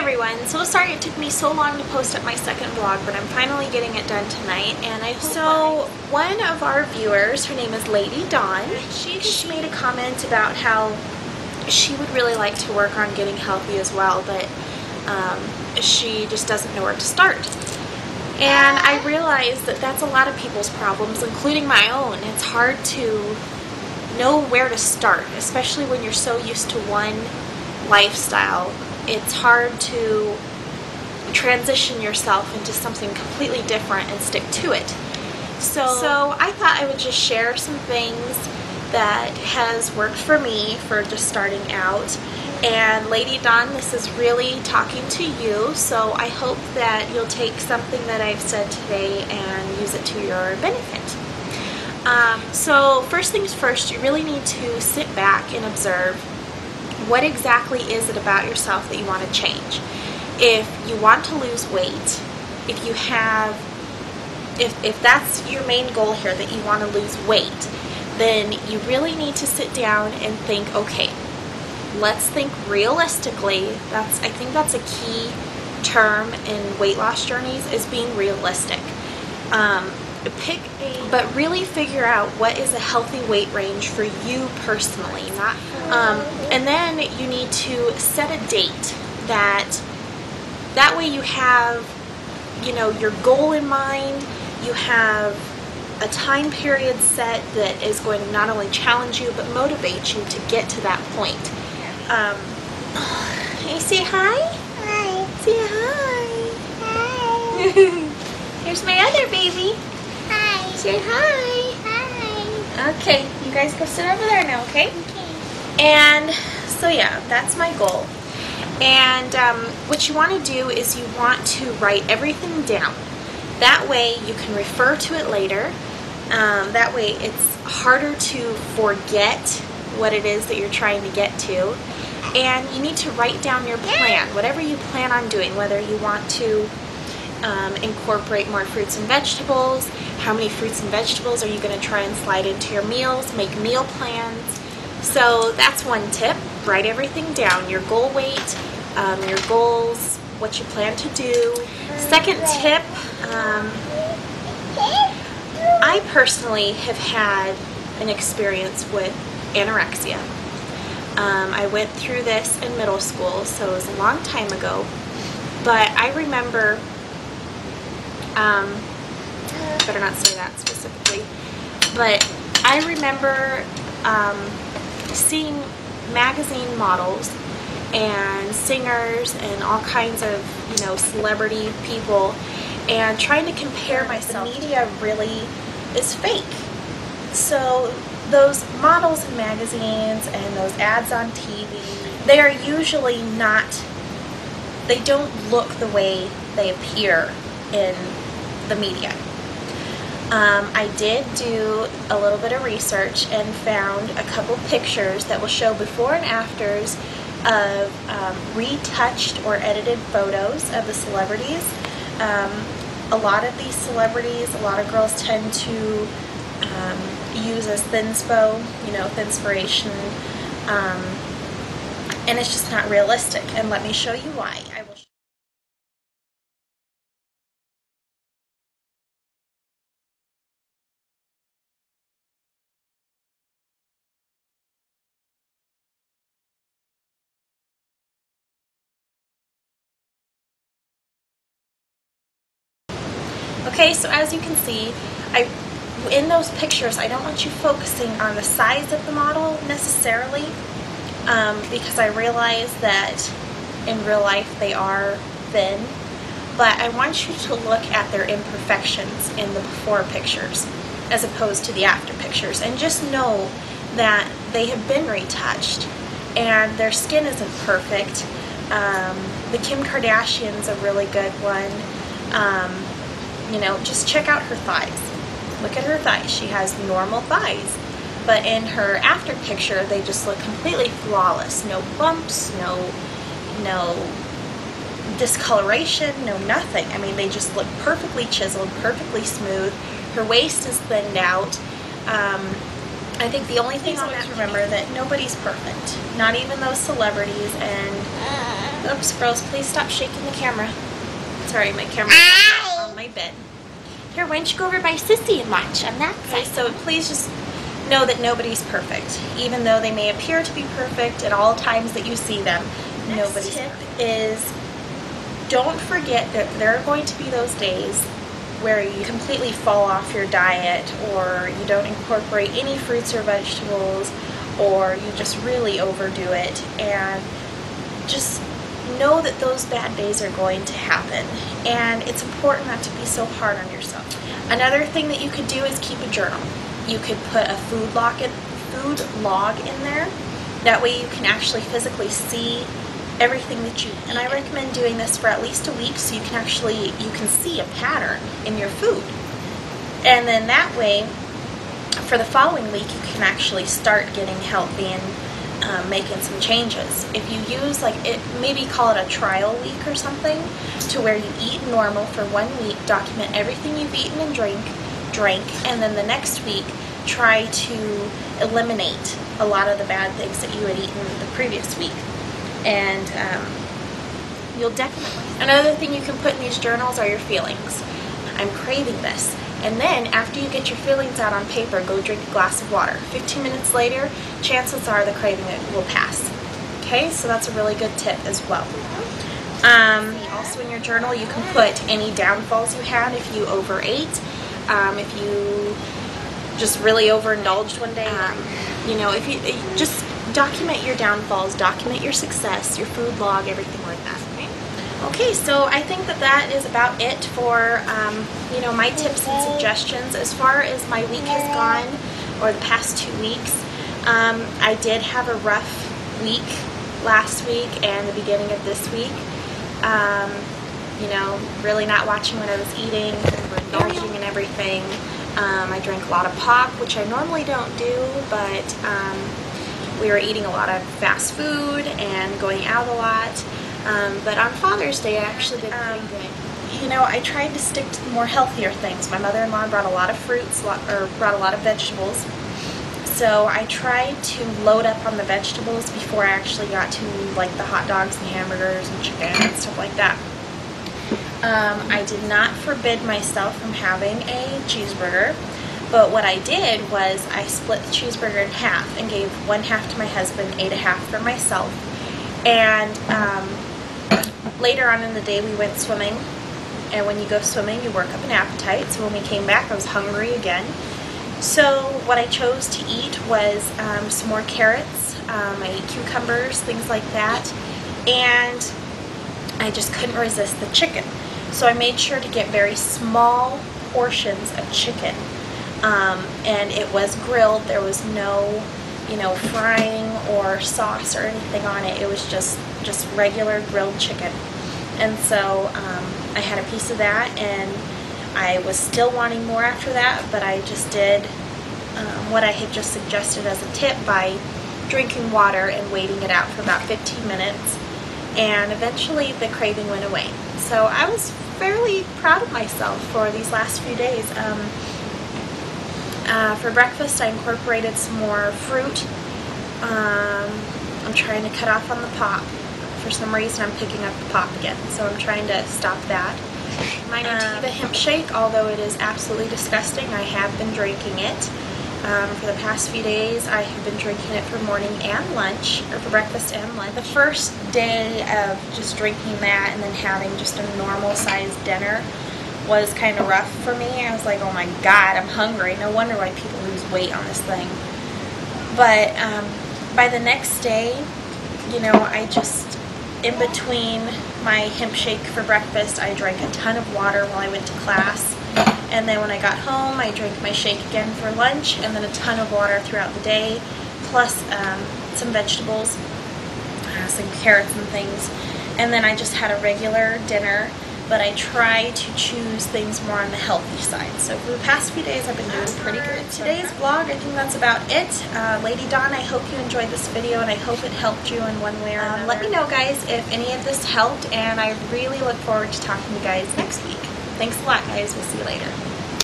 everyone. So sorry it took me so long to post up my second vlog, but I'm finally getting it done tonight. And one of our viewers, her name is Lady Dawn, she just made a comment about how she would really like to work on getting healthy as well, but she just doesn't know where to start. And I realized that that's a lot of people's problems, including my own. It's hard to know where to start, especially when you're so used to one lifestyle. It's hard to transition yourself into something completely different and stick to it. So I thought I would just share some things that has worked for me for just starting out. And Lady Dawn, this is really talking to you, so I hope that you'll take something that I've said today and use it to your benefit. So first things first, you really need to sit back and observe what exactly is it about yourself that you want to change. If you want to lose weight, if that's your main goal here, that you want to lose weight, then you really need to sit down and think, okay, let's think realistically. I think that's a key term in weight loss journeys, is being realistic. But really figure out what is a healthy weight range for you personally. And then you need to set a date that way you have, your goal in mind. You have a time period set that is going to not only challenge you but motivate you to get to that point. Hey, say hi. Hi. Say hi. Hi. Here's my other baby. Hi. Say hi. Hi. Okay, you guys go sit over there now, okay? Okay. And so yeah, that's my goal. And what you want to do is you want to write everything down. That way you can refer to it later. That way it's harder to forget what it is that you're trying to get to. And you need to write down your plan, whatever you plan on doing, whether you want to incorporate more fruits and vegetables, how many fruits and vegetables are you going to try and slide into your meals, make meal plans. So that's one tip. Write everything down, your goal weight, your goals, what you plan to do. Second tip, I personally have had an experience with anorexia. I went through this in middle school, so it was a long time ago, but I remember, better not say that specifically, but I remember seeing magazine models and singers and all kinds of, celebrity people, and trying to compare myself. The media really is fake. So those models in magazines and those ads on TV, they are usually they don't look the way they appear in the media. I did do a little bit of research and found a couple pictures that will show before and afters of retouched or edited photos of the celebrities. A lot of these celebrities, a lot of girls tend to use as thinspo, thinspiration, and it's just not realistic. And let me show you why. Okay, so as you can see, in those pictures, I don't want you focusing on the size of the model necessarily, because I realize that in real life they are thin, but I want you to look at their imperfections in the before pictures as opposed to the after pictures, and just know that they have been retouched and their skin isn't perfect. The Kim Kardashian's a really good one. Just check out her thighs. Look at her thighs. She has normal thighs. But in her after picture, they just look completely flawless. No bumps, no discoloration, no nothing. I mean, they just look perfectly chiseled, perfectly smooth. Her waist is thinned out. I think the only thing on that, remember that nobody's perfect. Not even those celebrities, and Oops, girls, please stop shaking the camera. Sorry, my camera's on my bed. Here, why don't you go over by Sissy and watch on that side. Okay, so please just know that nobody's perfect. Even though they may appear to be perfect at all times that you see them, nobody's perfect. Is don't forget that there are going to be those days where you completely fall off your diet, or you don't incorporate any fruits or vegetables, or you just really overdo it, and just know that those bad days are going to happen, and it's important not to be so hard on yourself. Another thing that you could do is keep a journal. You could put a food log in there. That way you can actually physically see everything that you eat. And I recommend doing this for at least a week, so you can see a pattern in your food. And then that way, for the following week, you can actually start getting healthy and making some changes. If you use maybe call it a trial week or something, to where you eat normal for 1 week, document everything you've eaten and drank, and then the next week try to eliminate a lot of the bad things that you had eaten the previous week. And you'll definitely. Another thing you can put in these journals are your feelings. I'm craving this. And then after you get your feelings out on paper, go drink a glass of water. 15 minutes later, chances are the craving will pass. Okay, so that's a really good tip as well. Also in your journal, you can put any downfalls you had if you overate, if you just really overindulged one day. If you just document your downfalls, document your success, your food log, everything like that. Okay, so I think that is about it for my tips and suggestions. As far as my week has gone, or the past 2 weeks, I did have a rough week last week and the beginning of this week. Really not watching what I was eating, overindulging and everything. I drank a lot of pop, which I normally don't do, but we were eating a lot of fast food and going out a lot. But on Father's Day, I actually did pretty good. I tried to stick to the more healthier things. My mother-in-law brought a lot of fruits, brought a lot of vegetables. So I tried to load up on the vegetables before I actually got to the hot dogs and hamburgers and chicken and stuff like that. I did not forbid myself from having a cheeseburger, but what I did was I split the cheeseburger in half and gave one half to my husband, ate a half for myself. And later on in the day we went swimming, and when you go swimming you work up an appetite, so when we came back I was hungry again. So what I chose to eat was some more carrots, I ate cucumbers, things like that, and I just couldn't resist the chicken. So I made sure to get very small portions of chicken, and it was grilled. There was no frying or sauce or anything on it. It was just regular grilled chicken. And so I had a piece of that, and I was still wanting more after that, but I just did what I had just suggested as a tip by drinking water and waiting it out for about 15 minutes, and eventually the craving went away. So I was fairly proud of myself for these last few days. For breakfast I incorporated some more fruit. I'm trying to cut off on the pop. For some reason I'm picking up the pop again, so I'm trying to stop that. My Nativa hemp shake, although it is absolutely disgusting, I have been drinking it. For the past few days I have been drinking it for morning and lunch, or for breakfast and lunch. The first day of just drinking that and then having just a normal sized dinner was kind of rough for me. I was like, oh my god, I'm hungry. No wonder why people lose weight on this thing. But by the next day, I just, in between my hemp shake for breakfast, I drank a ton of water while I went to class. And then when I got home, I drank my shake again for lunch, and then a ton of water throughout the day, plus some vegetables, some carrots and things. And then I just had a regular dinner, but I try to choose things more on the healthy side. So for the past few days, I've been doing pretty good. Today's vlog, I think that's about it. Lady Dawn, I hope you enjoyed this video, and I hope it helped you in one way or another. Let me know, guys, if any of this helped, and I really look forward to talking to you guys next week. Thanks a lot, guys. We'll see you later.